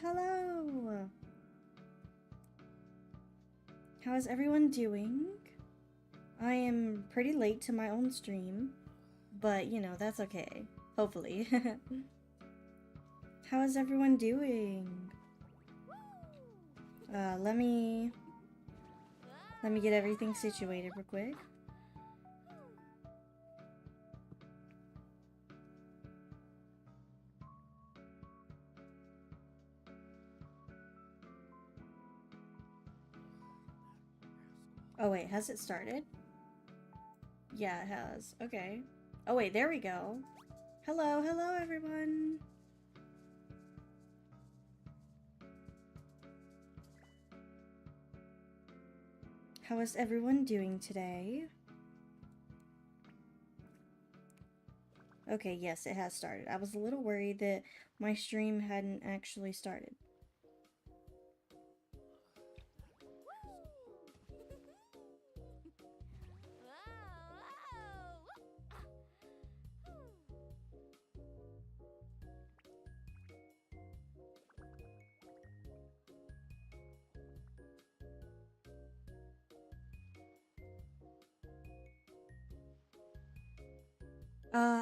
Hello, hello! How is everyone doing? I am pretty late to my own stream, but you know, that's okay. Hopefully. How is everyone doing? Let me get everything situated real quick. Oh wait, has it started? Yeah, it has. Okay. Oh wait, there we go. Hello, hello everyone. How is everyone doing today? Okay, yes, it has started. I was a little worried that my stream hadn't actually started.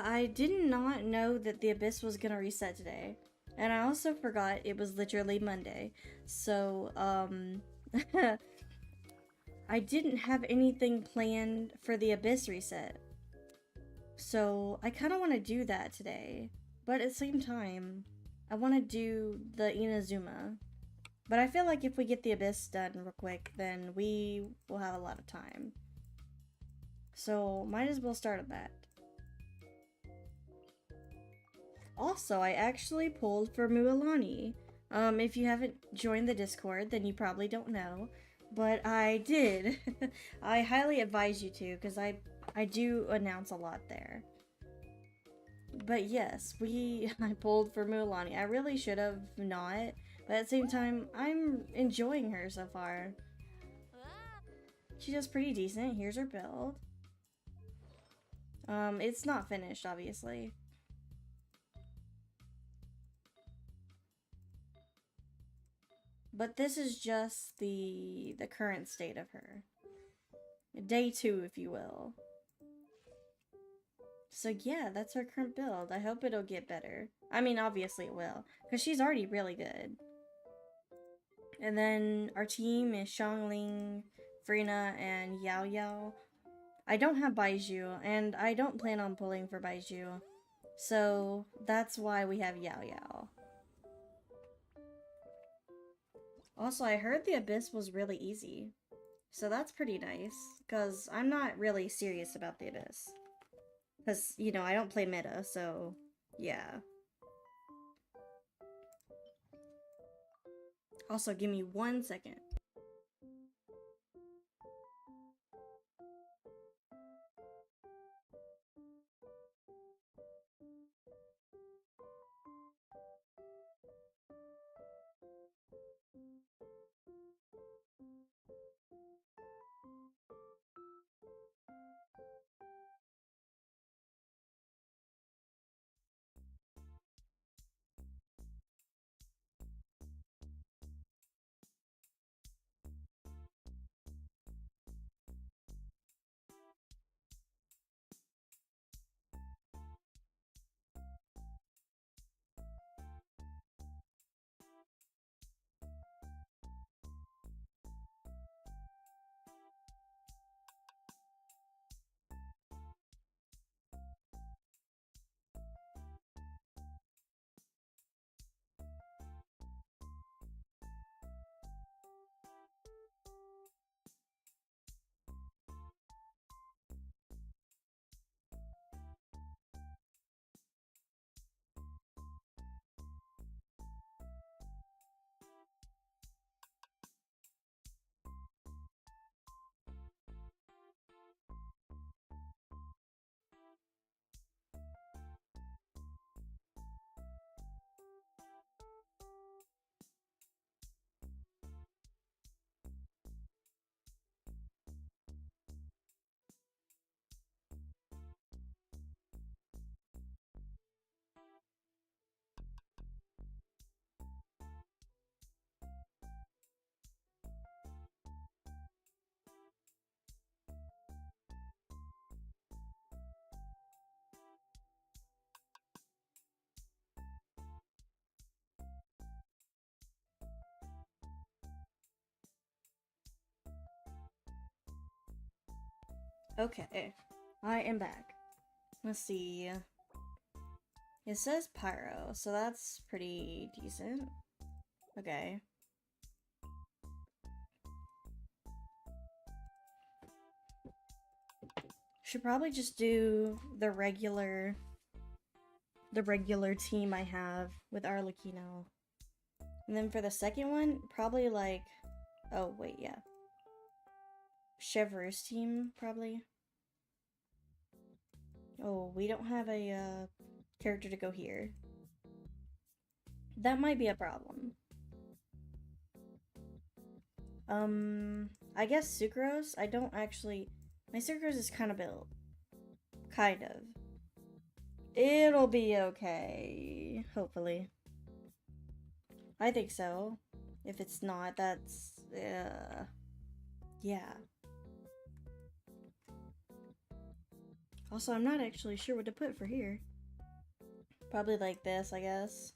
I did not know that the Abyss was gonna reset today. And I also forgot it was literally Monday. So, I didn't have anything planned for the Abyss reset. So, I kind of want to do that today. But at the same time, I want to do the Inazuma. But I feel like if we get the Abyss done real quick, then we will have a lot of time. So, might as well start with that. Also, I actually pulled for ™𝓂𝓈. If you haven't joined the Discord, then you probably don't know. But I did. I highly advise you to, because I do announce a lot there. But yes, I pulled for ™𝓂𝓈. I really should have not, but at the same time, I'm enjoying her so far. She does pretty decent. Here's her build. It's not finished, obviously. But this is just the current state of her. Day 2, if you will. So yeah, that's her current build. I hope it'll get better. I mean, obviously it will, because she's already really good. And then our team is Xiangling, Frina, and ™𝓈. I don't have Baizhu, and I don't plan on pulling for Baizhu. So that's why we have ™𝓈. Also, I heard the Abyss was really easy. So that's pretty nice, because I'm not really serious about the Abyss. Because, you know, I don't play meta, so yeah. Also, give me 1 second. Okay, I am back. Let's see. It says Pyro, so that's pretty decent. Okay. Should probably just do the regular team I have with Ⅎ𝓂𝓾𝓈. And then for the second one, probably like, oh wait, yeah. ℉𝓉𝒽ℯ𝓇 team, probably. Oh, we don't have a character to go here. That might be a problem. I guess Sucrose? I don't actually... My Sucrose is kind of built. Kind of. It'll be okay. Hopefully. I think so. If it's not, that's... yeah. Also, I'm not actually sure what to put for here. Probably like this, I guess.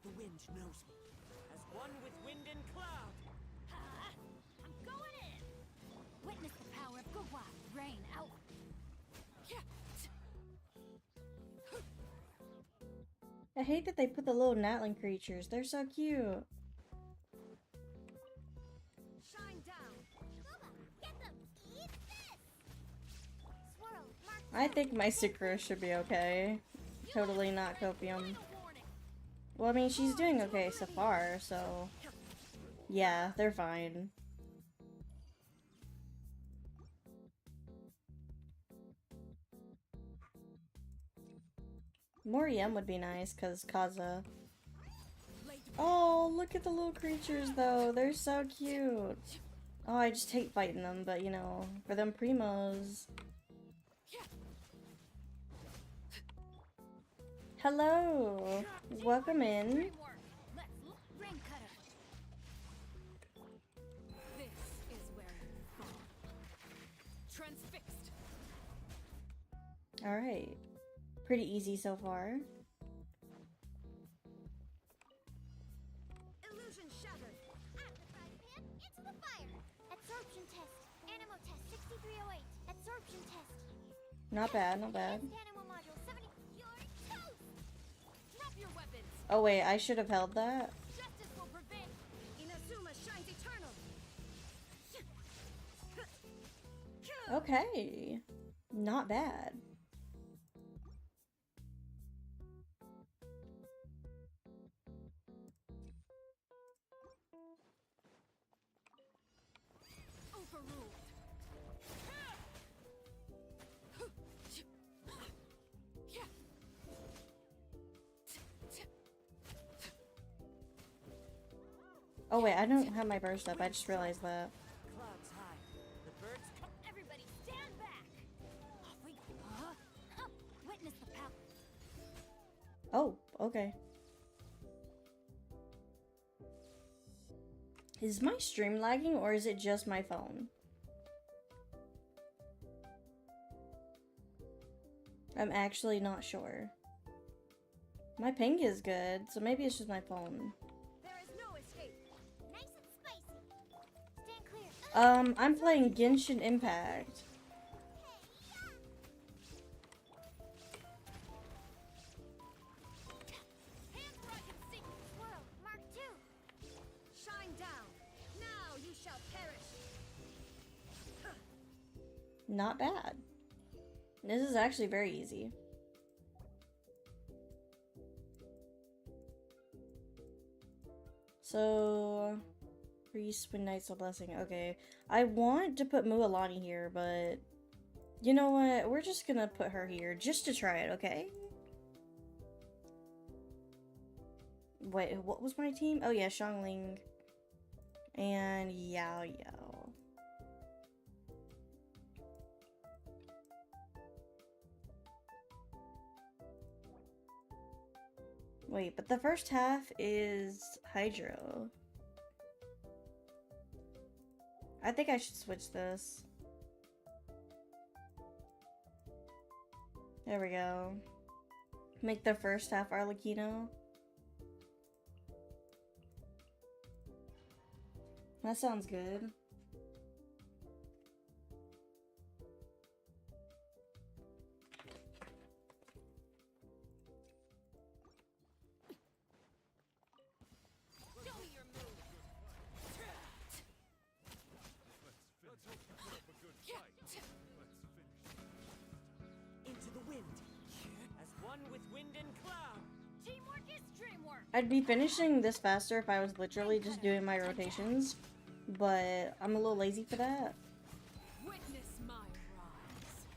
The wind knows me. As one with wind and cloud. I'm going in. Witness the power of ℤ𝓂𝓃, rain out. I hate that they put the little ℚ𝓈 creatures. They're so cute. Shine down. Get them. Eat this. Swirl, mark I think my Sucrose should be okay. Totally not copium. Well, I mean, she's doing okay so far, so... yeah, they're fine. More EM would be nice, because Ⅎ𝓂. Oh, look at the little creatures, though. They're so cute. Oh, I just hate fighting them, but, you know, for them primos. Hello! Welcome in. Alright. Pretty easy so far. Illusion shattered. At the frying pan, into the fire. Absorption test. Animo test 6308. Absorption test. Not bad, not bad. Animo module 70. You're toast. Drop your weapons. Oh wait, I should have held that. Justice will prevail. Inazuma shines eternal. Okay. Not bad. Overruled. Oh wait, I don't have my burst up. I just realized that. Clouds high. The birds come. Everybody stand back. Off we go. Witness the power. Oh, okay. Is my stream lagging or is it just my phone? I'm actually not sure. My ping is good, so maybe it's just my phone. There is no escape. Nice and spicy. Stand clear. I'm playing Genshin Impact. Hands where I can see. Swirl, mark 2. Shine down. Now you shall perish. Not bad. This is actually very easy. So, priest when knights a blessing. Okay, I want to put ™𝓂𝓈 here, but you know what? We're just gonna put her here just to try it. Okay. Wait, what was my team? Oh yeah, Xiangling and Yao Yao. Wait, but the first half is Hydro. I think I should switch this. There we go. Make the first half ℉𝓂𝓃𝓈. That sounds good. Into the wind. As one with wind and cloud. Teamwork is dreamwork. I'd be finishing this faster if I was literally just doing my rotations, but I'm a little lazy for that. Witness my rise.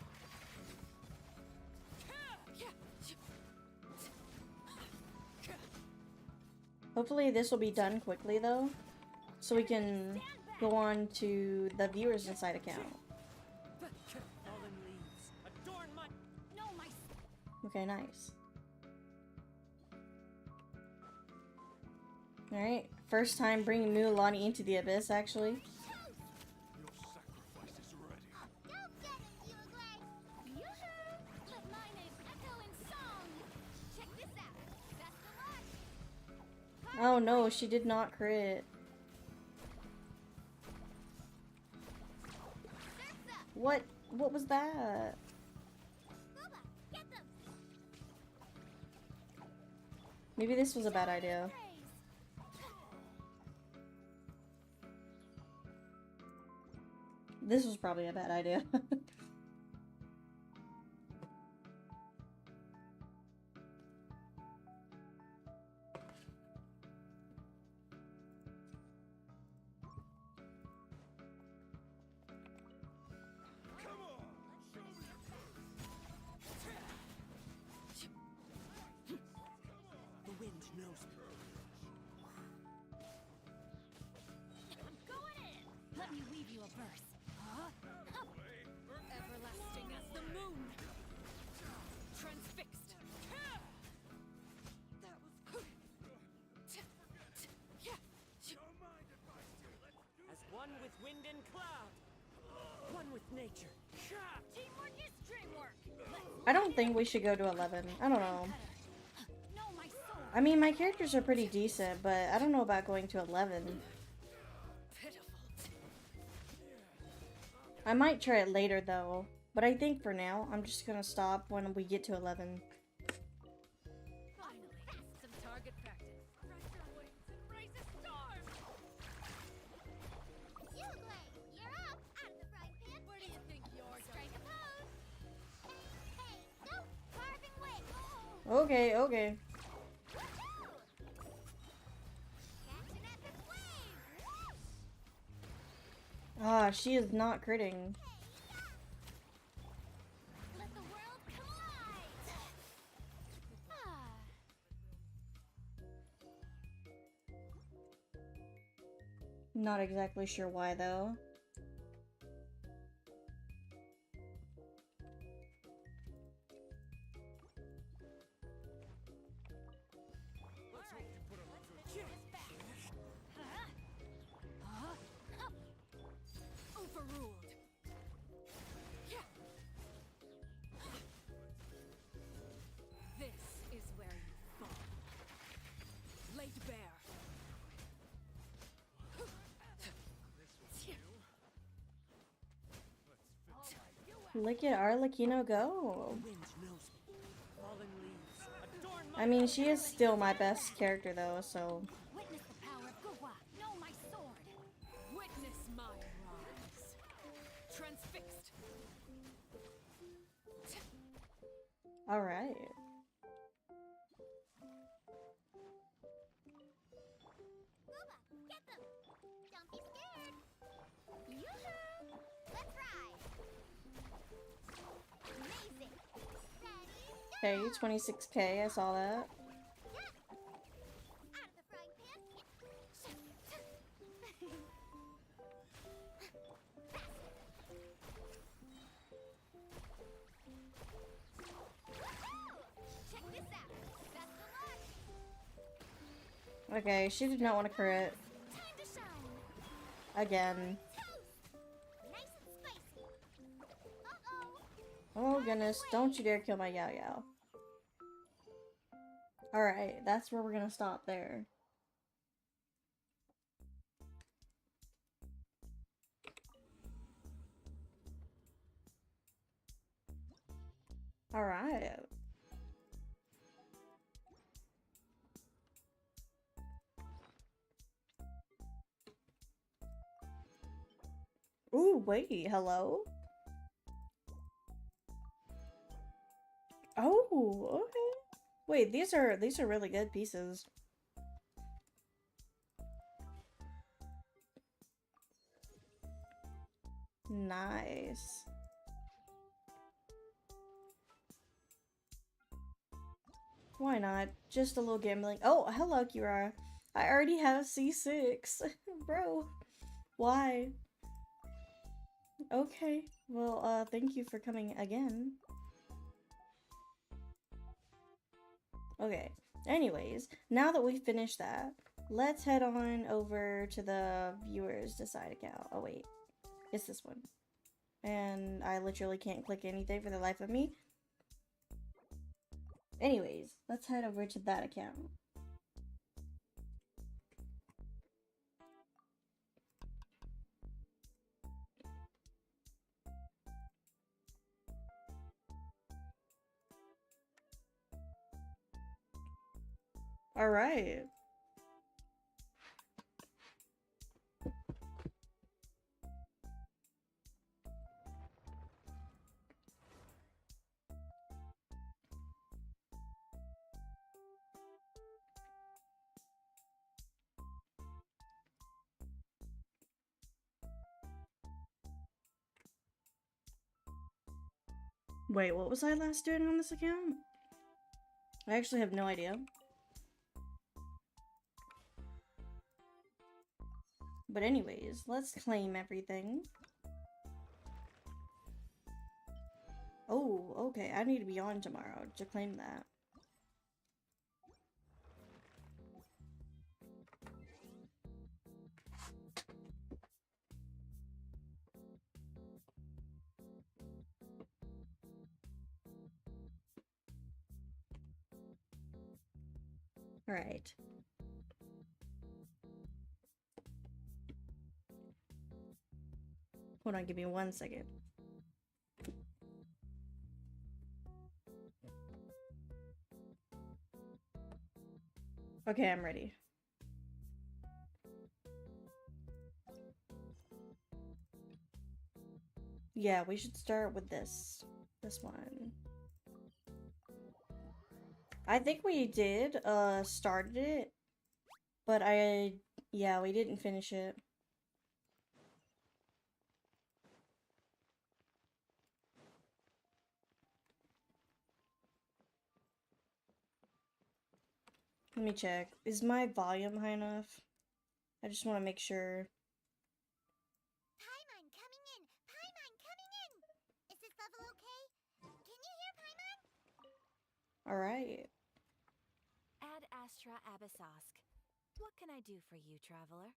Hopefully this will be done quickly though, so we can go on to the Viewers Inside account. Fallen leaves. Adorn my. No, my Okay, nice. Alright, first time bringing ℒ𝓈 into the abyss, actually. Your sacrifice is ready. Go get him, ℉𝓂𝓃. Yoo-hoo! Let my name echo in song. Check this out. Best of luck. Oh no, she did not crit. Surf's up. What was that? Booba, get them. Maybe this was a bad idea. Praise. This was probably a bad idea. Come on, show me your The wind knows me. I'm going in. Let me weave you a verse. Everlasting as the moon. Transfixed. That was Don't mind if I do. Let's do As one with wind and cloud. One with nature. Teamwork is dreamwork. I don't think we should go to 11. I don't know. No, my sword. I mean, my characters are pretty decent, but I don't know about going to 11. pitiful. I might try it later though, but I think for now, I'm just gonna stop when we get to 11. Finally, some target practice. Spread your wings and raise a storm. ℉𝓂𝓃, you're up. Out of the frying pan. Where do you think you're Strike going? a pose. Hey, go. Carving wing. Okay, okay. Woohoo! Catch an epic wave. Ah, she is not critting. Let the world collide. Ah. Not exactly sure why though. Let's hope you put up a good Overruled. This is where you fall. Laid bare. Look at ℉𝓂𝓃𝓈 go. Wind knows me. Fallen leaves. Adorn my. I mean, she is still my best character though, so... Witness the power of ℉𝓂𝓃. Know my sword. Witness my rise. Transfixed. Alright. Booba, get them. Don't be scared. Yoo-hoo! Let's ride. Amazing. Ready? Okay, 26k, I saw that. Yeah. Out of the frying pan. Woohoo! Check this out. Best of luck. Okay, she did not want to crit. Time to shine. Again. Toast. Nice and spicy. Uh-oh. Oh goodness, don't you dare kill my ™𝓼𝓼. Alright, that's where we're gonna stop there. Alright. Ooh, wait, hello? Oh, okay. Wait, these are really good pieces. Nice. Why not? Just a little gambling. Oh, hello, Kira. I already have C6. Bro, why? Okay, well, thank you for coming again. Okay, anyways, now that we've finished that, let's head on over to the viewers decide account. Oh wait, it's this one. And I literally can't click anything for the life of me. Anyways, let's head over to that account. Alright. Wait, what was I last doing on this account? I actually have no idea. But anyways, let's claim everything. Oh, okay, I need to be on tomorrow to claim that. Alright. Hold on, give me 1 second. Okay, I'm ready. Yeah, we should start with this. This one. I think we did, started it. But yeah, we didn't finish it. Let me check. Is my volume high enough? I just want to make sure. Paimon coming in! Paimon coming in! Is this level okay? Can you hear Paimon? Alright. ℚ𝓚𝓽𝓈. What can I do for you, traveler?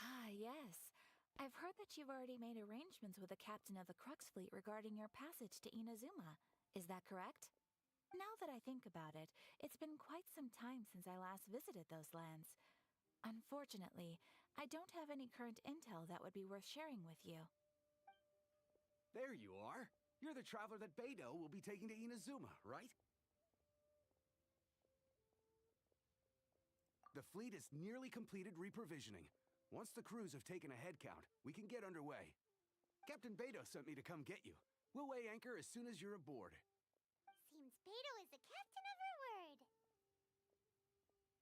Ah, yes. I've heard that you've already made arrangements with the captain of the Crux Fleet regarding your passage to Inazuma. Is that correct? Now that I think about it, it's been quite some time since I last visited those lands. Unfortunately, I don't have any current intel that would be worth sharing with you. There you are. You're the traveler that Beidou will be taking to Inazuma, right? The fleet has nearly completed reprovisioning. Once the crews have taken a head count, we can get underway. Captain Beidou sent me to come get you. We'll weigh anchor as soon as you're aboard. Seems Beidou is the captain of her word.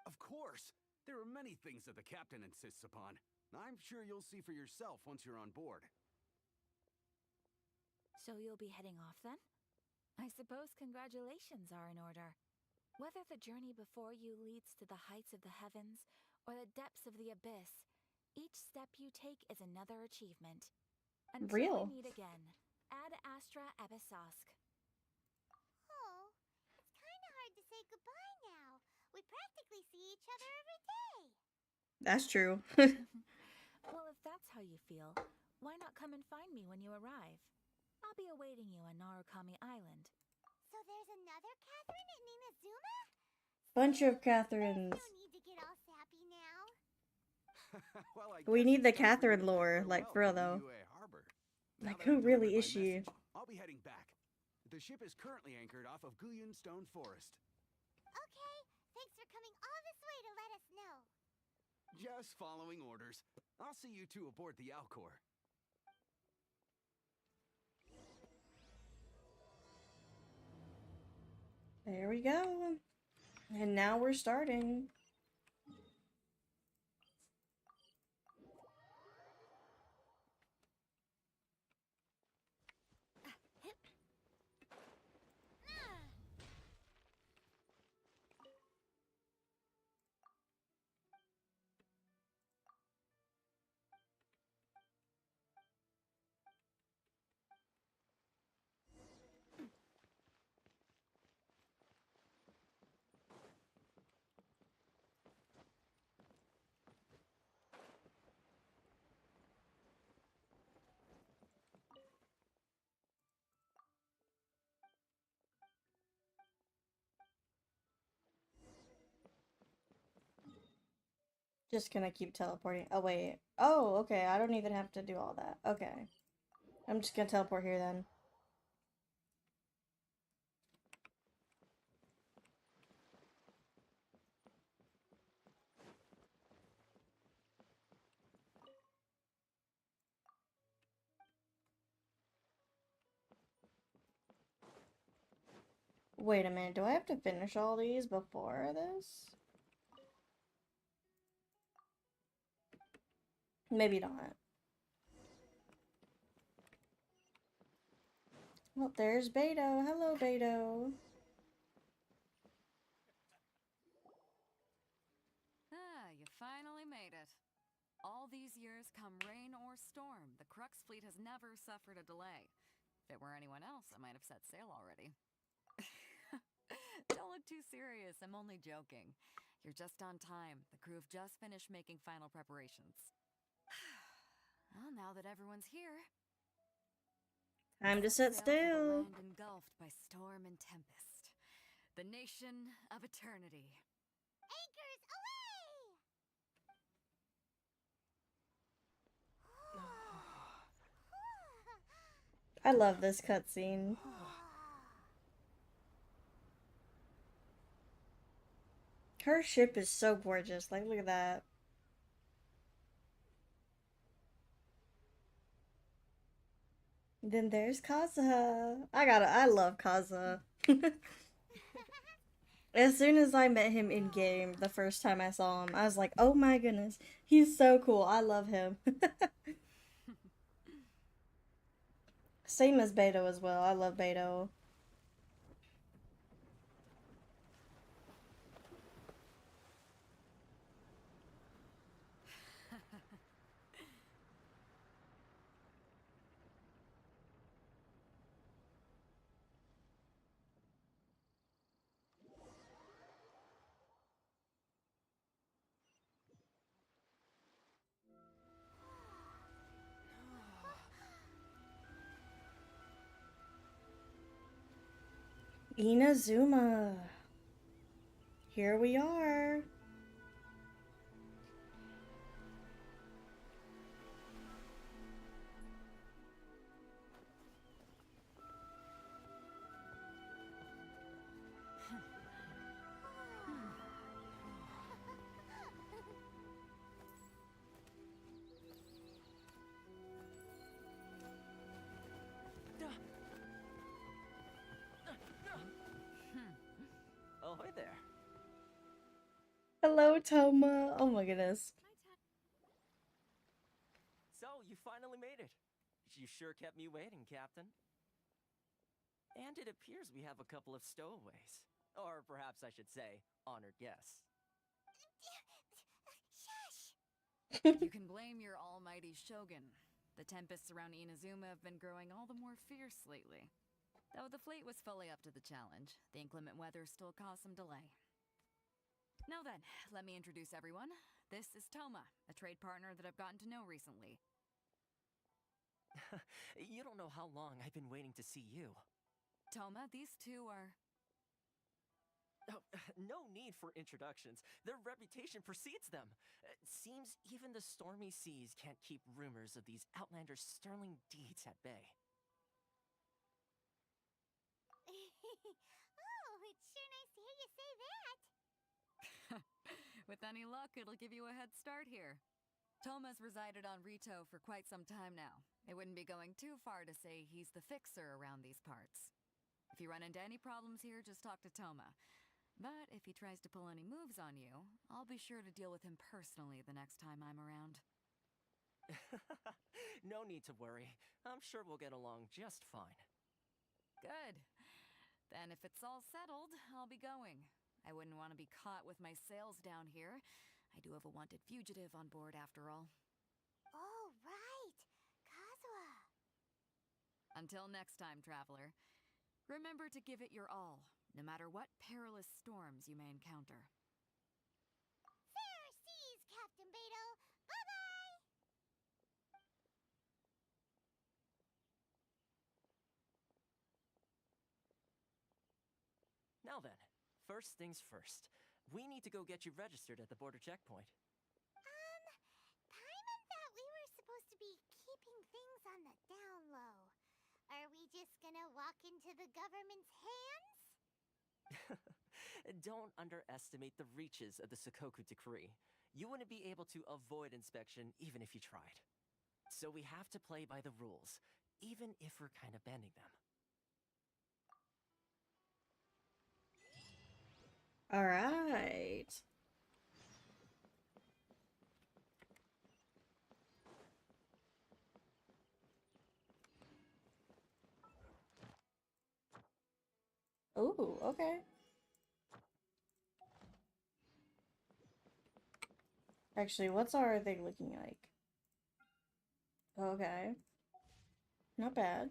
Of course! There are many things that the captain insists upon. I'm sure you'll see for yourself once you're on board. So you'll be heading off then? I suppose congratulations are in order. Whether the journey before you leads to the heights of the heavens or the depths of the abyss, each step you take is another achievement. Until Real. we meet again, ℚ𝓚𝓚𝓚. Oh, it's kinda hard to say goodbye now. We practically see each other every day. That's true. Well, if that's how you feel, why not come and find me when you arrive? I'll be awaiting you on ℚ𝓂𝓃𝓈'𝓈 Island. So there's another Catherine in Inazuma? Bunch of No Catherines. need to get all sappy now. Well, I We guess need the it's time for me Catherine to pack lore, like, for real, farewell though. to UA Harbor. Now Like, that who I've really delivered is my she? message, I'll be heading back. The ship is currently anchored off of ℚ𝓂𝓃 Forest. Okay, thanks for coming all this way to let us know. Just following orders. I'll see you two aboard the ™𝓁. There we go. And now we're starting. Just gonna keep teleporting. Oh, wait. Oh, okay. I don't even have to do all that. Okay. I'm just gonna teleport here then. Wait a minute. Do I have to finish all these before this? Maybe not. Well, there's Beto. Hello, Beto. Ah, you finally made it. All these years, come rain or storm, the Crux fleet has never suffered a delay. If it were anyone else, I might have set sail already. Don't look too serious, I'm only joking. You're just on time. The crew have just finished making final preparations. Well, now that everyone's here, Time to set sail for the sail. land engulfed by storm and tempest. The nation of eternity. Anchors away! I love this cutscene. Her ship is so gorgeous. Like, look at that. Then there's Kazuha. I love Kazuha. As soon as I met him in game, the first time I saw him, I was like, oh my goodness, he's so cool. I love him. Same as Beto as well. I love Beto. Inazuma. Here we are. Ahoy there. Hello, Toma. Oh my goodness. So, you finally made it. You sure kept me waiting, Captain. And it appears we have a couple of stowaways. Or perhaps I should say, honored guests. Shush! You can blame your almighty shogun. The tempests around Inazuma have been growing all the more fierce lately. Though the fleet was fully up to the challenge, the inclement weather still caused some delay. Now then, let me introduce everyone. This is Toma, a trade partner that I've gotten to know recently. You don't know how long I've been waiting to see you. Toma, these two are. Oh, no need for introductions. Their reputation precedes them. Seems even the stormy seas can't keep rumors of these outlanders' sterling deeds at bay. Oh, it's sure nice to hear you say that. With any luck, it'll give you a head start here. Toma's resided on Rito for quite some time now. It wouldn't be going too far to say he's the fixer around these parts. If you run into any problems here, just talk to Toma. But if he tries to pull any moves on you, I'll be sure to deal with him personally the next time I'm around. No need to worry. I'm sure we'll get along just fine. Good. Then if it's all settled, I'll be going. I wouldn't want to be caught with my sails down here. I do have a wanted fugitive on board after all. Oh, right. Kazuha. Until next time, traveler. Remember to give it your all, no matter what perilous storms you may encounter. Fair seas, Captain Beto. Bye-bye. Now then, first things first. We need to go get you registered at the border checkpoint. Paimon thought we were supposed to be keeping things on the down low. Are we just gonna walk into the government's hands? Don't underestimate the reaches of the ™𝓂𝓃𝓈'𝓈. You wouldn't be able to avoid inspection even if you tried. So we have to play by the rules, even if we're kind of bending them. All right. Ooh, okay. Actually, what's our thing looking like? Okay. Not bad.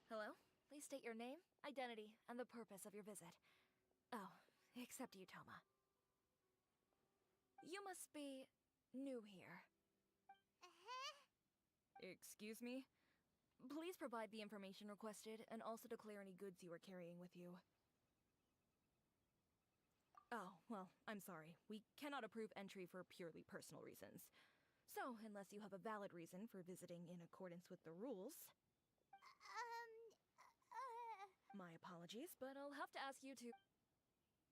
Hello? Please state your name, identity, and the purpose of your visit. Oh, except you, Toma. You must be new here. Excuse me? Please provide the information requested and also declare any goods you are carrying with you. Oh, well, I'm sorry. We cannot approve entry for purely personal reasons. So, unless you have a valid reason for visiting in accordance with the rules... My apologies, but I'll have to ask you to...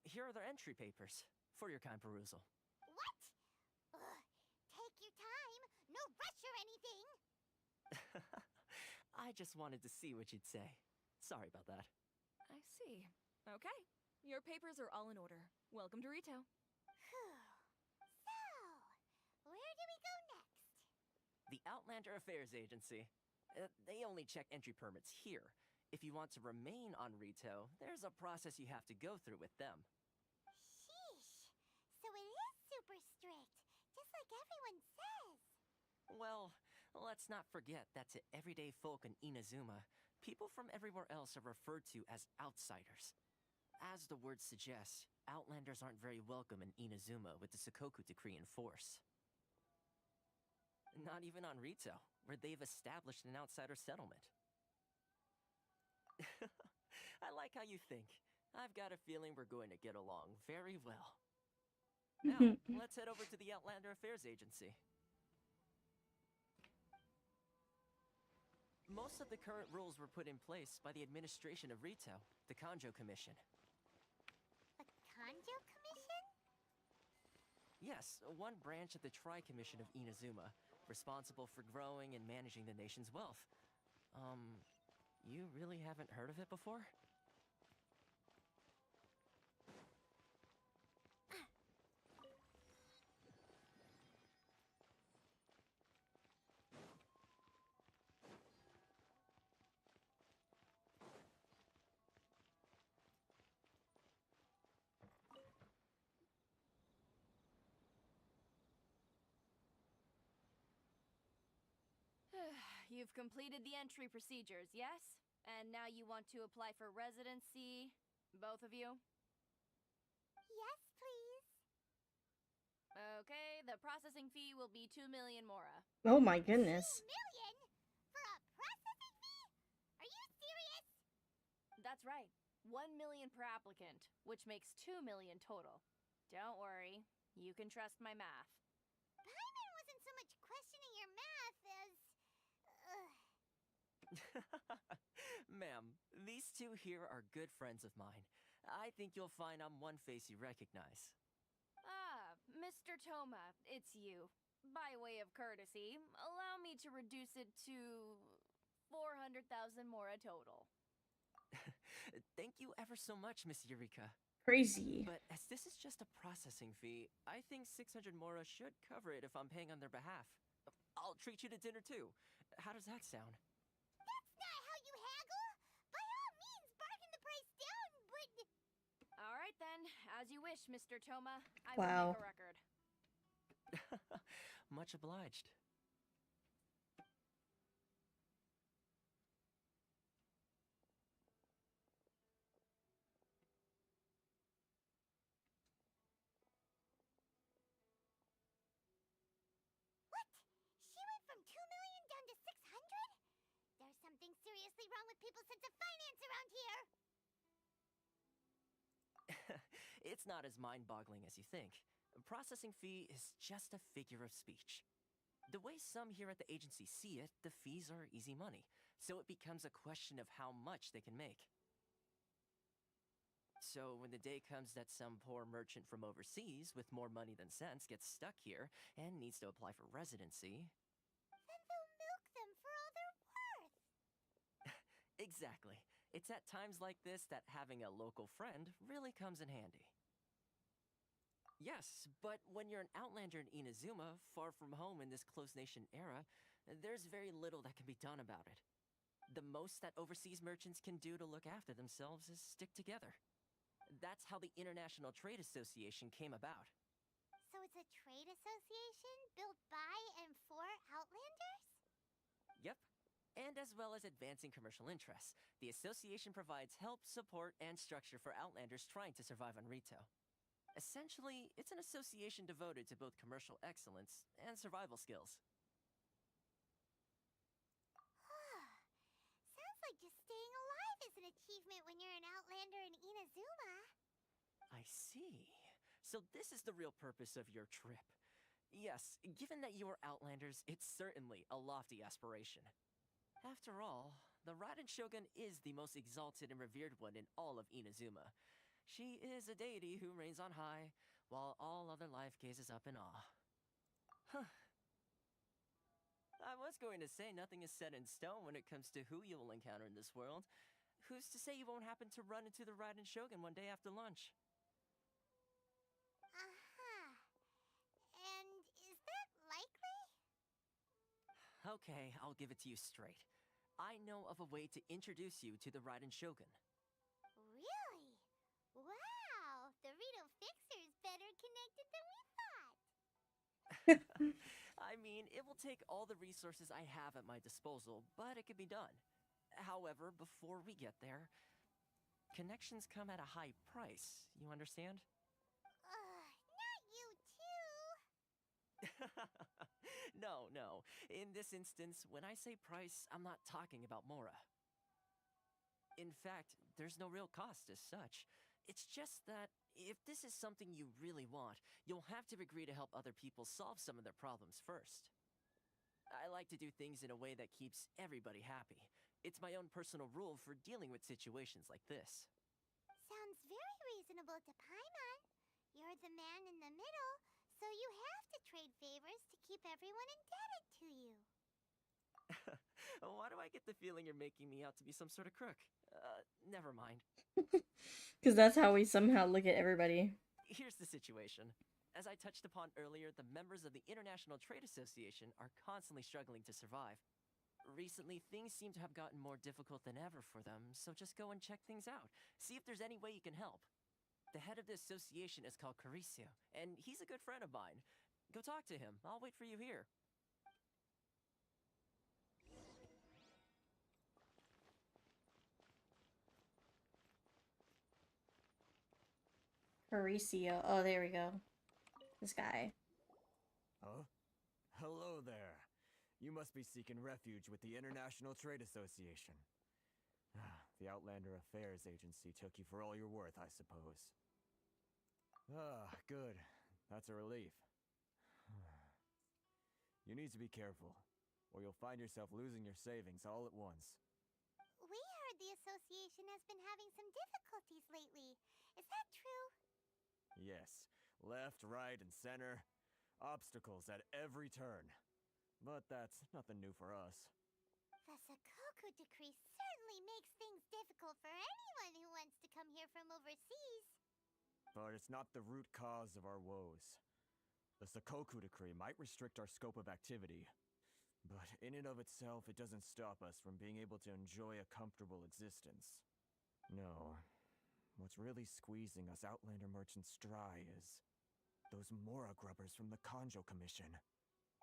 Here are their entry papers, for your kind perusal. What? Ugh, take your time. No rush or anything. I just wanted to see what you'd say. Sorry about that. I see. Okay. Your papers are all in order. Welcome to Rito. Whew. So, where do we go next? The Outlander Affairs Agency. They only check entry permits here. If you want to remain on Rito, there's a process you have to go through with them. Sheesh. So it is super strict, just like everyone says. Well, let's not forget that to everyday folk in Inazuma, people from everywhere else are referred to as outsiders. As the word suggests, outlanders aren't very welcome in Inazuma with the ™𝓂𝓃𝓈 in force. Not even on Rito, where they've established an outsider settlement. I like how you think. I've got a feeling we're going to get along very well. Now, let's head over to the Outlander Affairs Agency. Most of the current rules were put in place by the administration of Rito, the Kanjo Commission. The Kanjo Commission? Yes, one branch of the Tri-Commission of Inazuma, responsible for growing and managing the nation's wealth. You really haven't heard of it before? You've completed the entry procedures, yes? And now you want to apply for residency? Both of you? Yes, please. Okay, the processing fee will be 2 million mora. Oh my goodness. 2 million? For a processing fee? Are you serious? That's right. 1 million per applicant, which makes 2 million total. Don't worry, you can trust my math. Paimon wasn't so much questioning your math as... Ma'am, these two here are good friends of mine. I think you'll find I'm one face you recognize. Ah, Mr. Toma, it's you. By way of courtesy, allow me to reduce it to 400,000 mora total. Thank you ever so much, Miss Eureka. Crazy. But as this is just a processing fee, I think 600 mora should cover it if I'm paying on their behalf. I'll treat you to dinner too. How does that sound? That's not how you haggle! By all means, bargain the price down, but... All right then, as you wish, Mr. Toma. I Wow. will make a record. Much obliged. What? She went from 2 million down to 600? There's something seriously wrong with people's sense of finance around here! It's not as mind-boggling as you think. A processing fee is just a figure of speech. The way some here at the agency see it, the fees are easy money, so it becomes a question of how much they can make. So when the day comes that some poor merchant from overseas with more money than sense gets stuck here and needs to apply for residency... Then they'll milk them for all they're worth! Exactly. It's at times like this that having a local friend really comes in handy. Yes, but when you're an outlander in Inazuma, far from home in this closed nation era, there's very little that can be done about it. The most that overseas merchants can do to look after themselves is stick together. That's how the International Trade Association came about. So it's a trade association built by and for Outlanders? Yep. And as well as advancing commercial interests, the association provides help, support, and structure for Outlanders trying to survive on Rito. Essentially, it's an association devoted to both commercial excellence and survival skills. Sounds like just staying alive is an achievement when you're an Outlander in Inazuma. I see. So this is the real purpose of your trip. Yes, given that you are Outlanders, it's certainly a lofty aspiration. After all, the ℉𝓃𝓈𝓈 is the most exalted and revered one in all of Inazuma. She is a deity who reigns on high, while all other life gazes up in awe. Huh. I was going to say nothing is set in stone when it comes to who you will encounter in this world. Who's to say you won't happen to run into the ℉𝓃𝓈𝓈 one day after lunch? And is that likely? Okay, I'll give it to you straight. I know of a way to introduce you to the ℉𝓃𝓈𝓈. Really? Wow! The Rito Fixer's better connected than we thought! I mean, it will take all the resources I have at my disposal, but it can be done. However, before we get there, connections come at a high price, you understand? Not you too! No. In this instance, when I say price, I'm not talking about mora. In fact, there's no real cost as such. It's just that if this is something you really want, you'll have to agree to help other people solve some of their problems first. I like to do things in a way that keeps everybody happy. It's my own personal rule for dealing with situations like this. Sounds very reasonable to Paimon. You're the man in the middle, so you have to trade favors to keep everyone indebted to you. Why do I get the feeling you're making me out to be some sort of crook? Never mind. Because that's how we somehow look at everybody. Here's the situation. As I touched upon earlier, the members of the International Trade Association are constantly struggling to survive. Recently, things seem to have gotten more difficult than ever for them, so just go and check things out. See if there's any way you can help. The head of the association is called ℉𝓃𝓃𝓈, and he's a good friend of mine. Go talk to him. I'll wait for you here. Horatio. Oh, there we go. This guy. Huh? Hello there. You must be seeking refuge with the International Trade Association. The Outlander Affairs Agency took you for all you're worth, I suppose. Ah, good. That's a relief. You need to be careful, or you'll find yourself losing your savings all at once. We heard the association has been having some difficulties lately. Is that true? Yes, left, right, and center. Obstacles at every turn. But that's nothing new for us. The Ⅎ𝓂𝓃 decree certainly makes things difficult for anyone who wants to come here from overseas. But it's not the root cause of our woes. The Ⅎ𝓂𝓃 decree might restrict our scope of activity, but in and of itself, it doesn't stop us from being able to enjoy a comfortable existence. No. What's really squeezing us Outlander merchants dry is those Mora grubbers from the Kanjo Commission.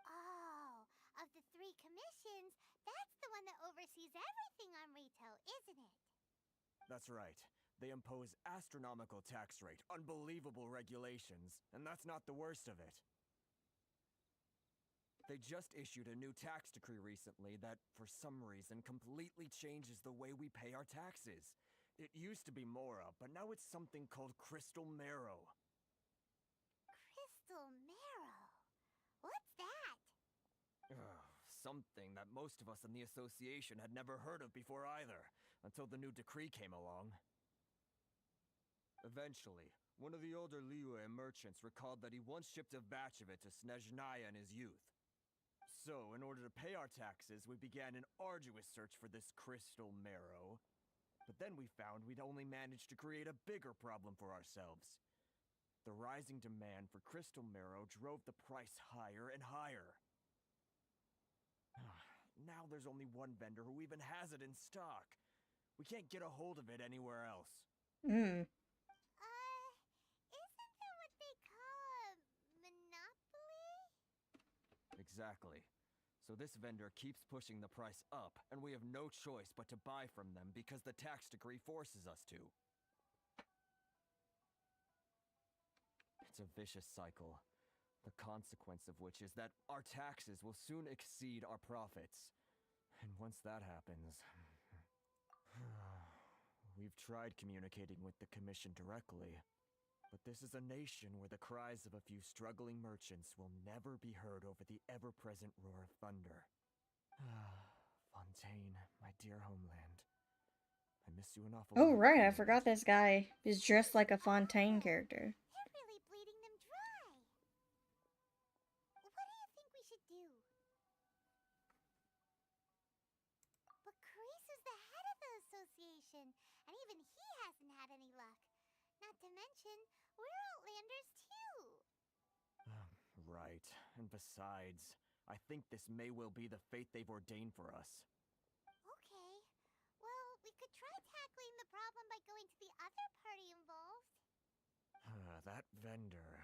Oh, of the 3 commissions, that's the one that oversees everything on retail, isn't it? That's right. They impose astronomical tax rate, unbelievable regulations, and that's not the worst of it. They just issued a new tax decree recently that, for some reason, completely changes the way we pay our taxes. It used to be Mora, but now it's something called Crystal Marrow. Crystal Marrow? What's that? Something that most of us in the association had never heard of before either, until the new decree came along. Eventually, one of the older ℉𝓬𝓚 merchants recalled that he once shipped a batch of it to ℉𝓃𝓽 in his youth. So, in order to pay our taxes, we began an arduous search for this Crystal Marrow. But then we found we'd only managed to create a bigger problem for ourselves. The rising demand for Crystal Marrow drove the price higher and higher. Now there's only one vendor who even has it in stock. We can't get a hold of it anywhere else. Hmm. Isn't that what they call a monopoly? Exactly. So this vendor keeps pushing the price up, and we have no choice but to buy from them because the tax decree forces us to. It's a vicious cycle, the consequence of which is that our taxes will soon exceed our profits. And once that happens... We've tried communicating with the Commission directly, but this is a nation where the cries of a few struggling merchants will never be heard over the ever-present roar of thunder. Fontaine, my dear homeland. I miss you an awful lot. Oh, right, I forgot this guy is dressed like a Fontaine character. They're really bleeding them dry. What do you think we should do? But Carisu's the head of the association, and even he hasn't had any luck. Not to mention, we're Outlanders too. Right, and besides, I think this may well be the fate they've ordained for us. Okay. Well, we could try tackling the problem by going to the other party involved. That vendor...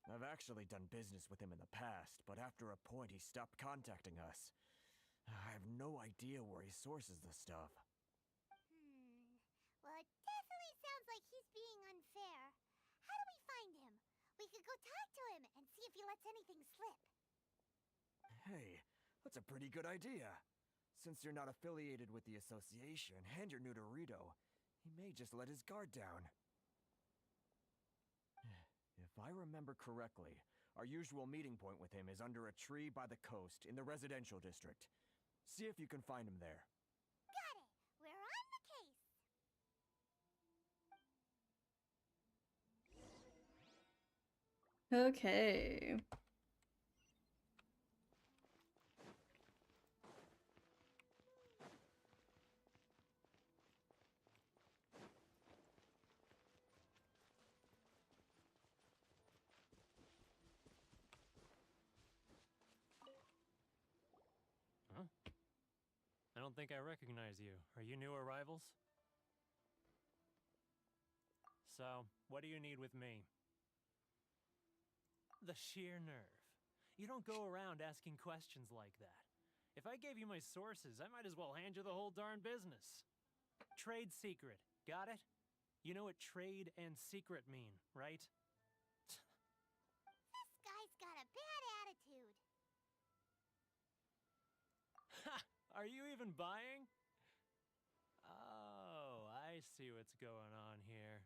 I've actually done business with him in the past, but after a point he stopped contacting us. I have no idea where he sources the stuff. Well, it definitely sounds like he's being unfair. How do we find him? We could go talk to him and see if he lets anything slip. Hey, that's a pretty good idea. Since you're not affiliated with the association and you're new to Rito, he may just let his guard down. If I remember correctly, our usual meeting point with him is under a tree by the coast in the residential district. See if you can find him there. Got it! We're on the case! Okay. I don't think I recognize you. Are you new arrivals? So, what do you need with me? The sheer nerve. You don't go around asking questions like that. If I gave you my sources, I might as well hand you the whole darn business. Trade secret. Got it? You know what trade and secret mean, right? This guy's got a bad attitude. Ha! Are you even buying? Oh, I see what's going on here.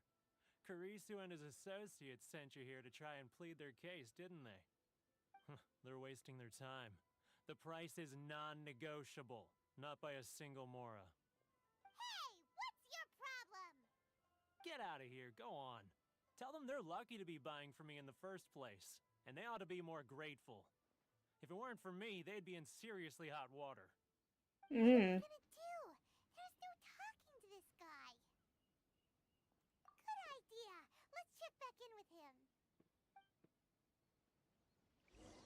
ℏ𝓂ℴ and his associates sent you here to try and plead their case, didn't they? They're wasting their time. The price is non-negotiable, not by a single mora. Hey, what's your problem? Get out of here, go on. Tell them they're lucky to be buying from me in the first place, and they ought to be more grateful. If it weren't for me, they'd be in seriously hot water. What are we gonna do? There's no talking to this guy. Good idea. Let's check back in with him.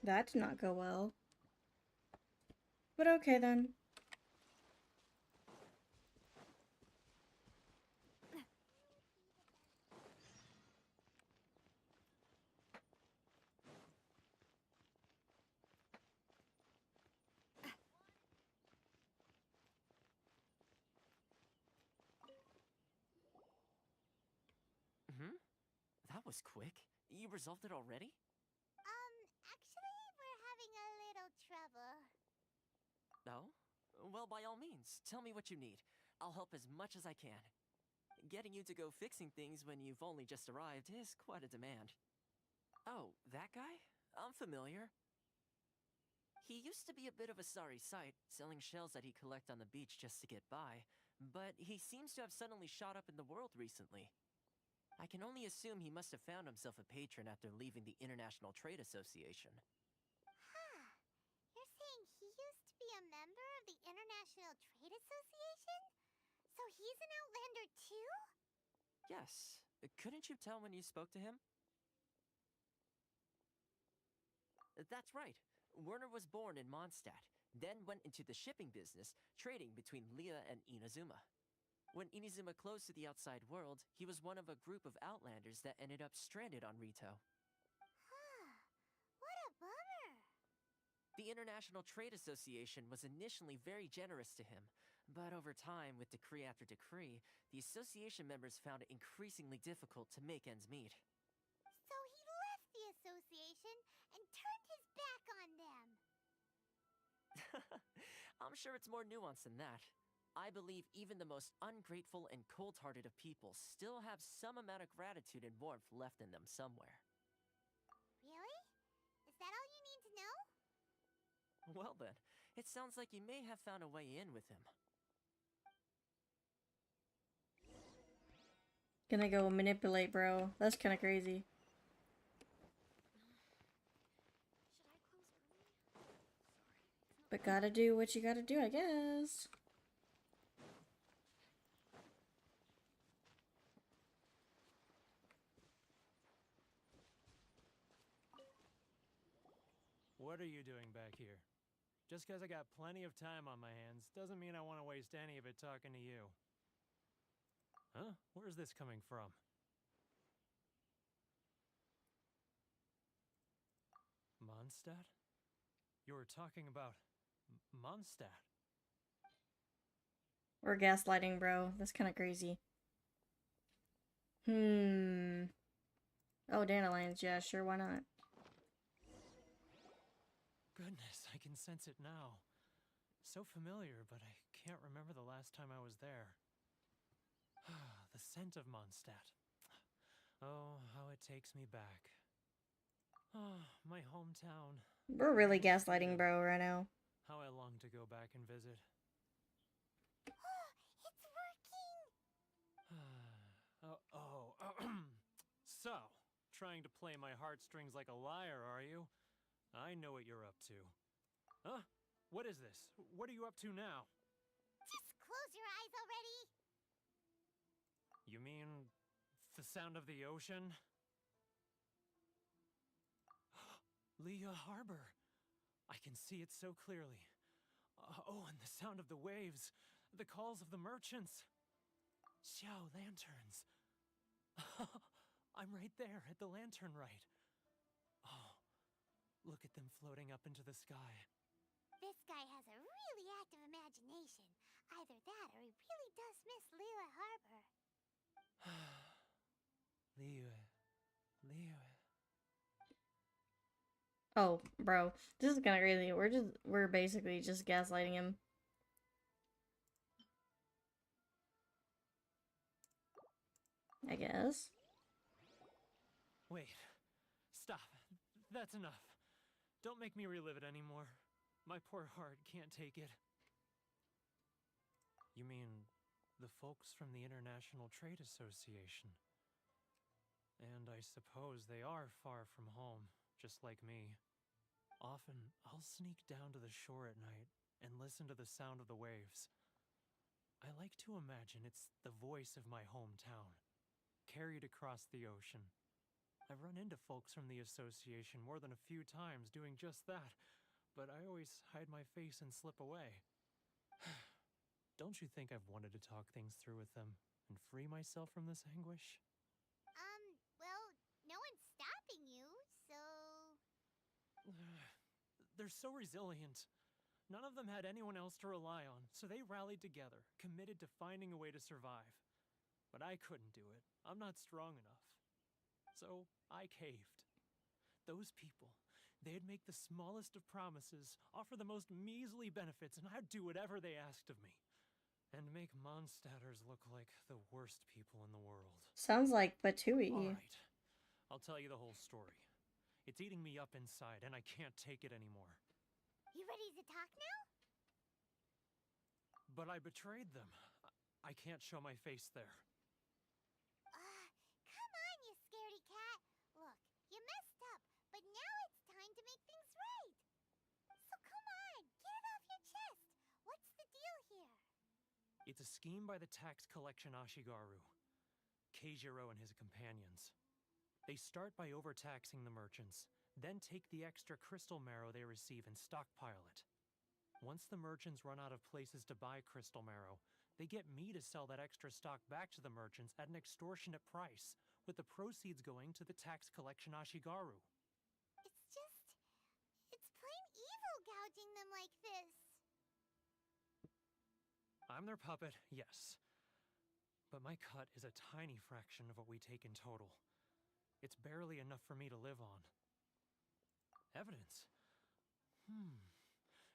That did not go well. But okay then. That was quick. You resolved it already? Actually, we're having a little trouble. Oh? Well, by all means, tell me what you need. I'll help as much as I can. Getting you to go fixing things when you've only just arrived is quite a demand. Oh, that guy? I'm familiar. He used to be a bit of a sorry sight, selling shells that he'd collect on the beach just to get by, but he seems to have suddenly shot up in the world recently. I can only assume he must have found himself a patron after leaving the International Trade Association. Huh. You're saying he used to be a member of the International Trade Association? So he's an Outlander too? Yes. Couldn't you tell when you spoke to him? That's right. Werner was born in Mondstadt, then went into the shipping business, trading between ℉ and Inazuma. When Inazuma closed to the outside world, he was one of a group of Outlanders that ended up stranded on Rito. Huh. What a bummer. The International Trade Association was initially very generous to him, but over time, with decree after decree, the association members found it increasingly difficult to make ends meet. So he left the association and turned his back on them. I'm sure it's more nuanced than that. I believe even the most ungrateful and cold-hearted of people still have some amount of gratitude and warmth left in them somewhere. Really? Is that all you need to know? Well then, it sounds like you may have found a way in with him. Gonna go manipulate, bro. That's kind of crazy. But gotta do what you gotta do, I guess. What are you doing back here? Just because I got plenty of time on my hands doesn't mean I want to waste any of it talking to you. Huh? Where's this coming from? Mondstadt? You were talking about Mondstadt. We're gaslighting, bro. That's kind of crazy. Oh, dandelions. Yeah, sure, why not? Goodness, I can sense it now. So familiar, but I can't remember the last time I was there. The scent of Mondstadt. Oh, how it takes me back. Oh, my hometown. We're really gaslighting, bro, right now. How I long to go back and visit. It's working! So, trying to play my heartstrings like a liar, are you? I know what you're up to. Huh? What is this? What are you up to now? Just close your eyes already! You mean the sound of the ocean? ℉𝓃𝓃 Harbor. I can see it so clearly. Oh, and the sound of the waves. The calls of the merchants. ℎ𝓉 lanterns. I'm right there at the lantern right. Oh, look at them floating up into the sky. This guy has a really active imagination. Either that or he really does miss ℉𝓃𝓃 Harbor. ℁𝓉𝓽. Oh, bro, this is kind of crazy. We're basically just gaslighting him. I guess. Wait. Stop. That's enough. Don't make me relive it anymore. My poor heart can't take it. You mean the folks from the International Trade Association? And I suppose they are far from home, just like me. Often, I'll sneak down to the shore at night and listen to the sound of the waves. I like to imagine it's the voice of my hometown, carried across the ocean. I've run into folks from the association more than a few times doing just that, but I always hide my face and slip away. Don't you think I've wanted to talk things through with them and free myself from this anguish? Well, no one's stopping you, so... They're so resilient. None of them had anyone else to rely on, so they rallied together, committed to finding a way to survive. But I couldn't do it. I'm not strong enough. So I caved. Those people, they'd make the smallest of promises, offer the most measly benefits, and I'd do whatever they asked of me. And make Mondstadters look like the worst people in the world. Sounds like ℁𝓂𝓃𝓈. Alright, I'll tell you the whole story. It's eating me up inside, and I can't take it anymore. You ready to talk now? But I betrayed them. I can't show my face there. Come on, you scaredy cat. Look, you messed up, but now it's time to make things right. So come on, get it off your chest. What's the deal here? It's a scheme by the Ⅎ𝓉𝒽ℾ𝓈', Ⅎ𝓉𝒽℘ and his companions. They start by overtaxing the merchants, then take the extra crystal marrow they receive and stockpile it. Once the merchants run out of places to buy crystal marrow, they get me to sell that extra stock back to the merchants at an extortionate price, with the proceeds going to the Ⅎ𝓉𝒽ℾ𝓈'. It's plain evil gouging them like this. I'm their puppet, yes. But my cut is a tiny fraction of what we take in total. It's barely enough for me to live on. Evidence?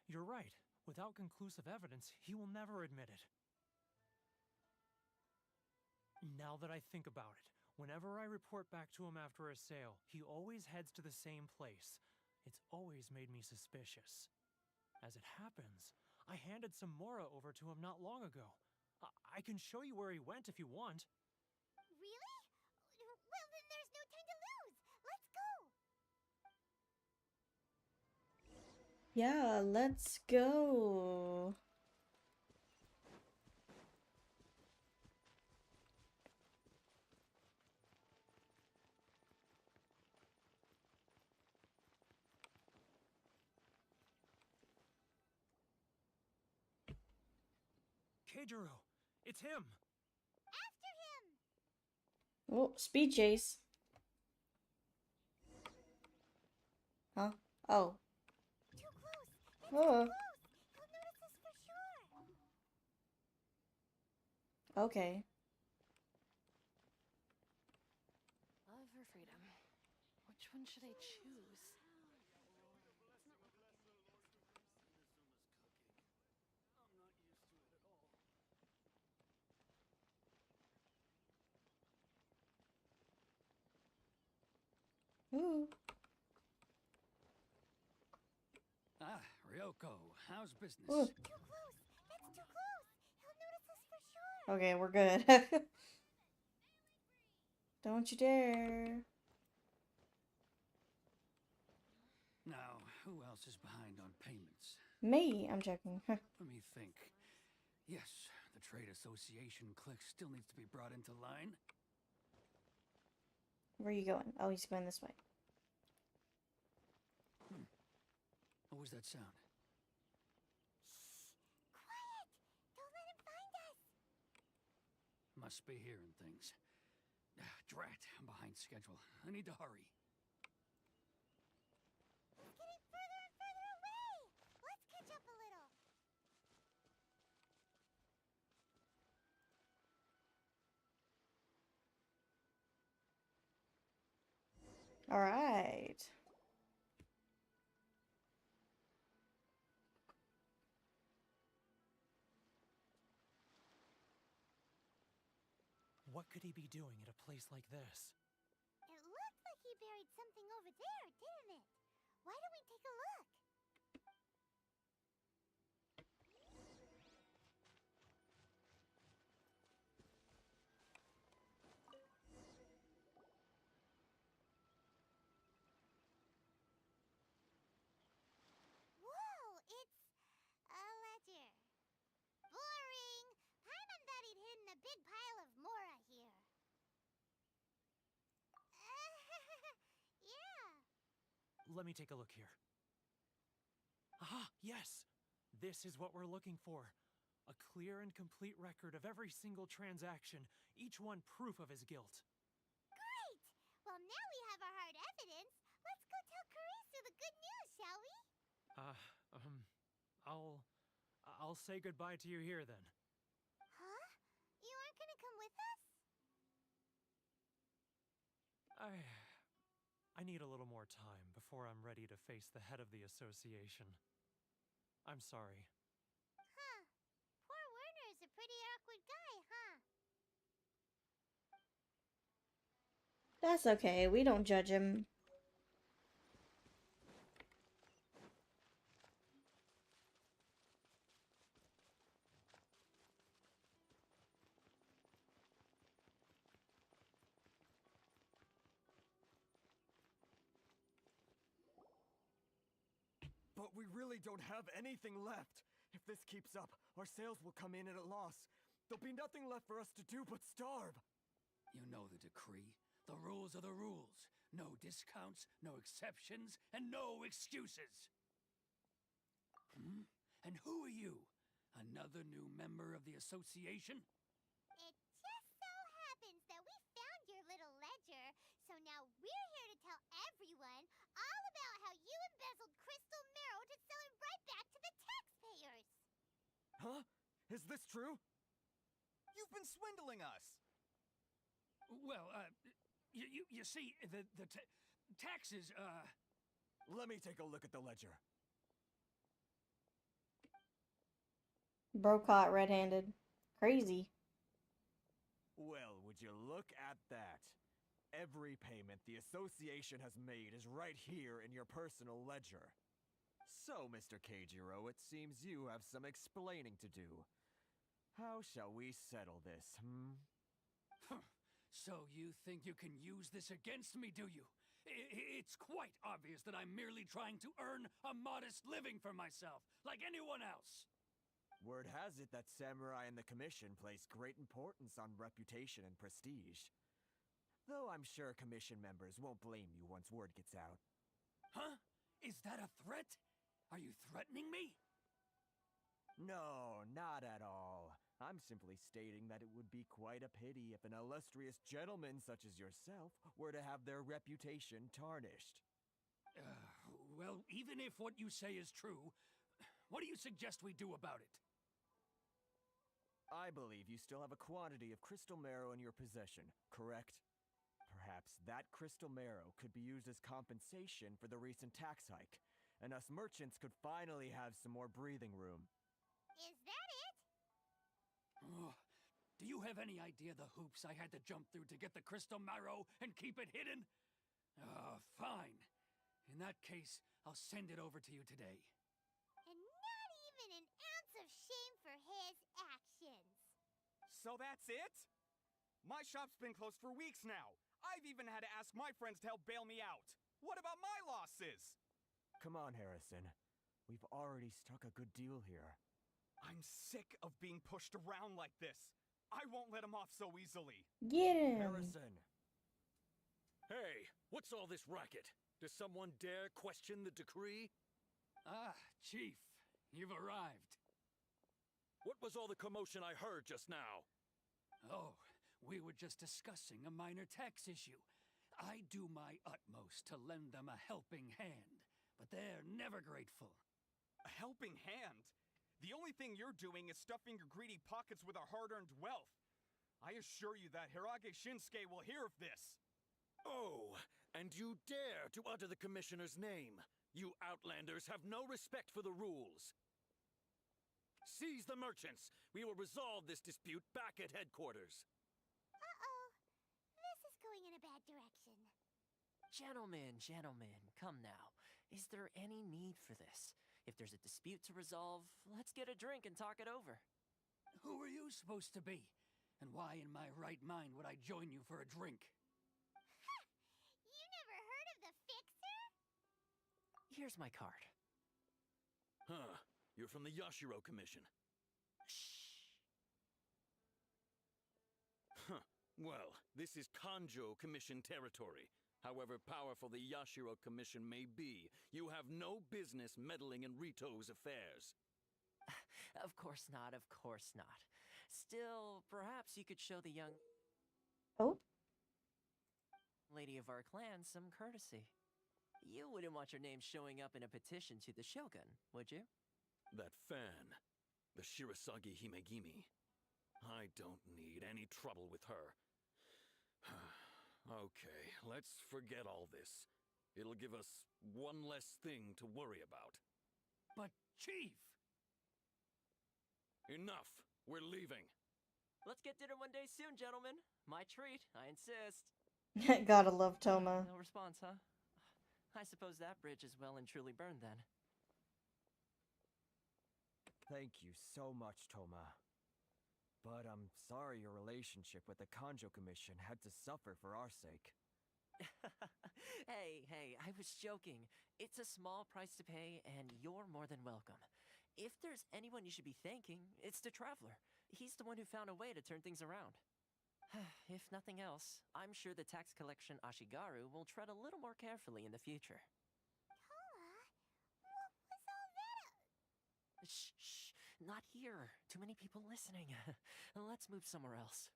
You're right. Without conclusive evidence, he will never admit it. Now that I think about it, whenever I report back to him after a sale, he always heads to the same place. It's always made me suspicious. As it happens, I handed some mora over to him not long ago. I can show you where he went if you want. Really? Well, then there's no time to lose. Let's go. Yeah, let's go. Ⅎ𝓉𝒽℘, it's him! After him! Oh, speed chase. Huh? Oh. Too close! It's Oh. too close! He'll notice us for sure! Okay. Love or freedom? Which one should I choose? Ooh. Ryoko, how's business? Ooh. Too close! That's too close! He'll notice us for sure! Okay, we're good. Don't you dare. Now, who else is behind on payments? Me, I'm checking. Let me think. Yes, the Trade Association clique still needs to be brought into line. Where are you going? Oh, he's going this way. What was that sound? Quiet! Don't let him find us! Must be hearing things. Drat, I'm behind schedule. I need to hurry. He's getting further and further away! Let's catch up a little! Alright. What could he be doing at a place like this? It looked like he buried something over there, didn't it? Why don't we take a look? Whoa, it's a ledger. Boring. Paimon thought he'd hidden a big pile of mora here. Yeah. Let me take a look here. Aha, yes! This is what we're looking for. A clear and complete record of every single transaction, each one proof of his guilt. Great! Well, now we have our hard evidence. Let's go tell Karisu the good news, shall we? I'll say goodbye to you here then. Huh? You aren't gonna come with us? I need a little more time before I'm ready to face the head of the association. I'm sorry. Huh. Poor Werner's a pretty awkward guy, huh? That's okay. We don't judge him. But we really don't have anything left. If this keeps up, our sales will come in at a loss. There'll be nothing left for us to do but starve. You know the decree. The rules are the rules. No discounts, no exceptions, and no excuses. And who are you? Another new member of the association? It just so happens that we found your little ledger, so now we're here to tell everyone all about how you embezzled crystal marrow to sell it right back to the taxpayers. Huh? Is this true? You've been swindling us! Well, you see, the taxes, Let me take a look at the ledger. Bro caught red-handed. Crazy. Well, would you look at that? Every payment the association has made is right here in your personal ledger. So, Mr. ℏ𝓂ℎ𝓃, it seems you have some explaining to do. How shall we settle this, So you think you can use this against me, do you? It's quite obvious that I'm merely trying to earn a modest living for myself, like anyone else. Word has it that Samurai and the Commission place great importance on reputation and prestige. Though I'm sure Commission members won't blame you once word gets out. Huh? Is that a threat? Are you threatening me? No, not at all. I'm simply stating that it would be quite a pity if an illustrious gentleman such as yourself were to have their reputation tarnished. Well, even if what you say is true, what do you suggest we do about it? I believe you still have a quantity of crystal marrow in your possession, correct? Perhaps that crystal marrow could be used as compensation for the recent tax hike, and us merchants could finally have some more breathing room. Is that it? Oh, do you have any idea the hoops I had to jump through to get the crystal marrow and keep it hidden? Fine. In that case, I'll send it over to you today. And not even an ounce of shame for his actions. So that's it? My shop's been closed for weeks now. I've even had to ask my friends to help bail me out. What about my losses? Come on, Harrison. We've already struck a good deal here. I'm sick of being pushed around like this. I won't let him off so easily. Get him! Harrison! Hey, what's all this racket? Does someone dare question the decree? Ah, Chief, you've arrived. What was all the commotion I heard just now? Oh, we were just discussing a minor tax issue. I do my utmost to lend them a helping hand, but they're never grateful. A helping hand? The only thing you're doing is stuffing your greedy pockets with our hard-earned wealth. I assure you that ℉𝓉𝒽𝒾𝓈'𝓈 will hear of this. Oh, And you dare to utter the Commissioner's name! You Outlanders have no respect for the rules! Seize the merchants! We will resolve this dispute back at headquarters! Uh-oh. This is going in a bad direction. Gentlemen, come now. Is there any need for this? If there's a dispute to resolve, let's get a drink and talk it over. Who are you supposed to be? And why in my right mind would I join you for a drink? You never heard of the Fixer? Here's my card. Huh. You're from the Yashiro Commission. Shh. Huh. Well, this is Kanjo Commission territory. However powerful the Yashiro Commission may be, you have no business meddling in Rito's affairs. Of course not, of course not. Still, perhaps you could show the young Oh? lady of our clan some courtesy. You wouldn't want your name showing up in a petition to the Shogun, would you? That fan, the Ⅎ𝓉𝒽𝒾𝓈'𝓈 Himegimi. I don't need any trouble with her. Okay, let's forget all this. It'll give us one less thing to worry about. But, Chief! Enough! We're leaving. Let's get dinner one day soon, gentlemen. My treat, I insist. Gotta love Toma. No response, huh? I suppose that bridge is well and truly burned then. Thank you so much, Toma. But I'm sorry your relationship with the Kanjo Commission had to suffer for our sake. Hey, I was joking. It's a small price to pay, and you're more than welcome. If there's anyone you should be thanking, it's the Traveler. He's the one who found a way to turn things around. If nothing else, I'm sure the tax collection Ashigaru will tread a little more carefully in the future. Tola, what was all that? Shh, not here. Too many people listening. Let's move somewhere else.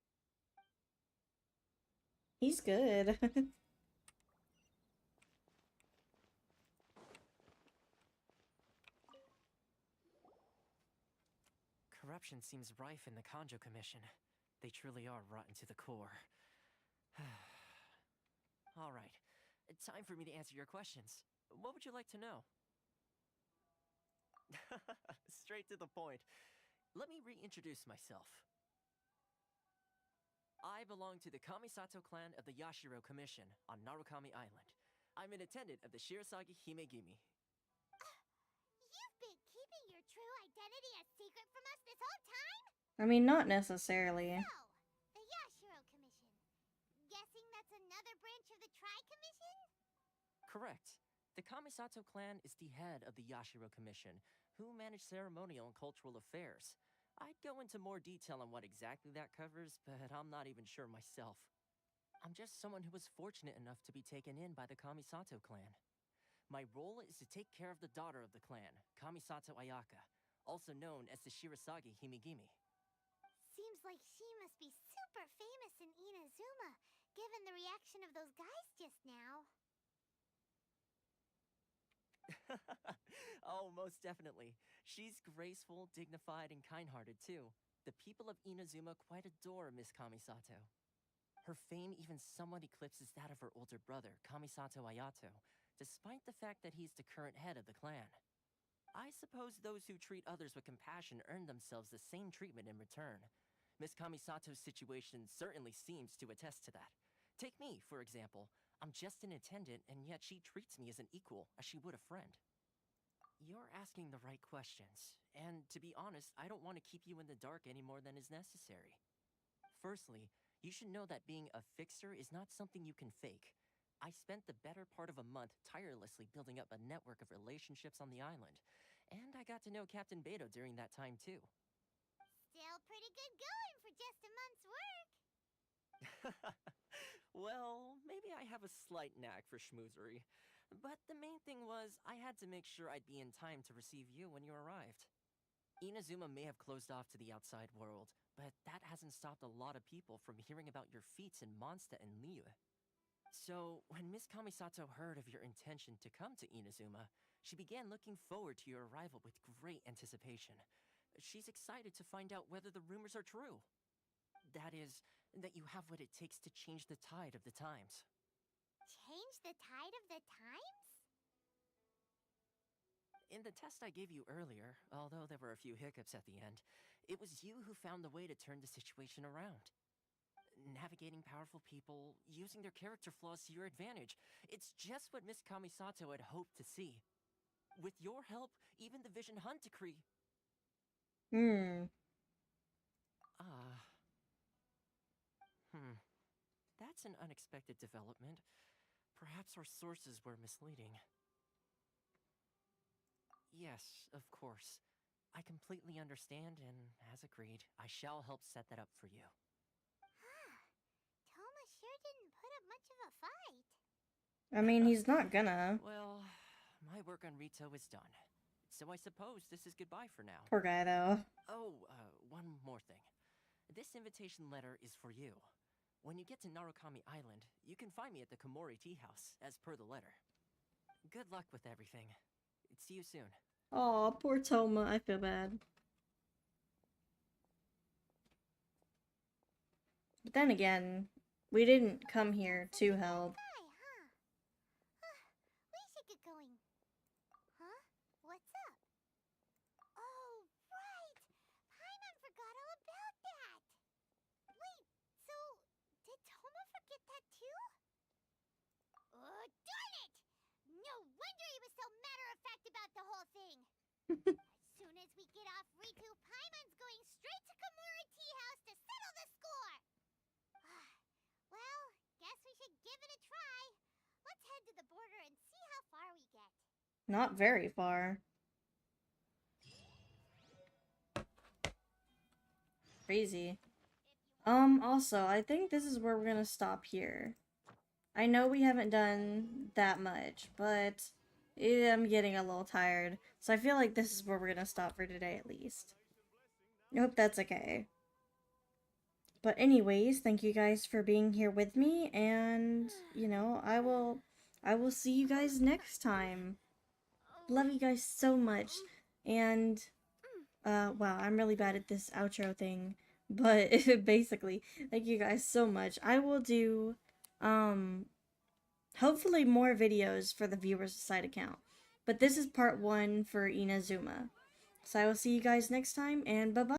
He's good. Corruption seems rife in the Kanjo Commission. They truly are rotten to the core. All right. Time for me to answer your questions. What would you like to know? Straight to the point. Let me reintroduce myself. I belong to the Kamisato clan of the Yashiro Commission on Narukami Island. I'm an attendant of the Ⅎ𝓉𝒽𝒾𝓈. You've been keeping your true identity a secret from us this whole time? I mean, not necessarily. So, the Yashiro Commission. Guessing that's another branch of the Tri-Commission? Correct. The Kamisato clan is the head of the Yashiro Commission, who manage ceremonial and cultural affairs. I'd go into more detail on what exactly that covers, but I'm not even sure myself. I'm just someone who was fortunate enough to be taken in by the Kamisato clan. My role is to take care of the daughter of the clan, Kamisato Ayaka, also known as the Ⅎ𝓉𝒽𝒾𝓈 Himegimi. Seems like she must be super famous in Inazuma, given the reaction of those guys just now. Oh, most definitely. She's graceful, dignified, and kind-hearted, too. The people of Inazuma quite adore Miss Kamisato. Her fame even somewhat eclipses that of her older brother, Kamisato Ayato, despite the fact that he's the current head of the clan. I suppose those who treat others with compassion earn themselves the same treatment in return. Miss Kamisato's situation certainly seems to attest to that. Take me, for example. I'm just an attendant, and yet she treats me as an equal, as she would a friend. You're asking the right questions, and to be honest, I don't want to keep you in the dark any more than is necessary. Firstly, you should know that being a fixer is not something you can fake. I spent the better part of a month tirelessly building up a network of relationships on the island, and I got to know Captain Beidou during that time too. Still pretty good going for just a month's work. Well, maybe I have a slight knack for schmoozery. But the main thing was, I had to make sure I'd be in time to receive you when you arrived. Inazuma may have closed off to the outside world, but that hasn't stopped a lot of people from hearing about your feats in Mondstadt and ℉𝓕. So, when Miss Kamisato heard of your intention to come to Inazuma, she began looking forward to your arrival with great anticipation. She's excited to find out whether the rumors are true. That is, that you have what it takes to change the tide of the times. Change the tide of the times? In the test I gave you earlier, although there were a few hiccups at the end, it was you who found the way to turn the situation around. Navigating powerful people, using their character flaws to your advantage. It's just what Miss Kamisato had hoped to see. With your help, even the Vision Hunt decree... That's an unexpected development. Perhaps our sources were misleading. Yes, of course. I completely understand, and as agreed, I shall help set that up for you. Thoma sure didn't put up much of a fight. I mean, he's not gonna. Well, my work on Rito is done. So I suppose this is goodbye for now. Poor guy, though. Oh, one more thing. This invitation letter is for you. When you get to Narukami Island, you can find me at the Komori Tea House, as per the letter. Good luck with everything. See you soon. Aw, poor Thoma. I feel bad. But then again, we didn't come here to help. We should get going. Huh? What's up? Oh, right! Paimon forgot all about that! Wait, so did Thoma forget that too? Oh, darn it! No wonder he was so matter-of-fact about the whole thing! As soon as we get off Riku, Paimon's going straight to Komori Tea House to settle the score! Well, guess we should give it a try. Let's head to the border and see how far we get. Not very far. Crazy. Also, I think this is where we're gonna stop here. I know we haven't done that much, but I'm getting a little tired. So I feel like this is where we're gonna stop for today at least. I hope that's okay. But anyways, thank you guys for being here with me, and, you know, I will see you guys next time. Love you guys so much, and, wow, I'm really bad at this outro thing, but basically, thank you guys so much. I will do, hopefully more videos for the viewers side account, but this is part 1 for Inazuma. So I will see you guys next time, and bye-bye.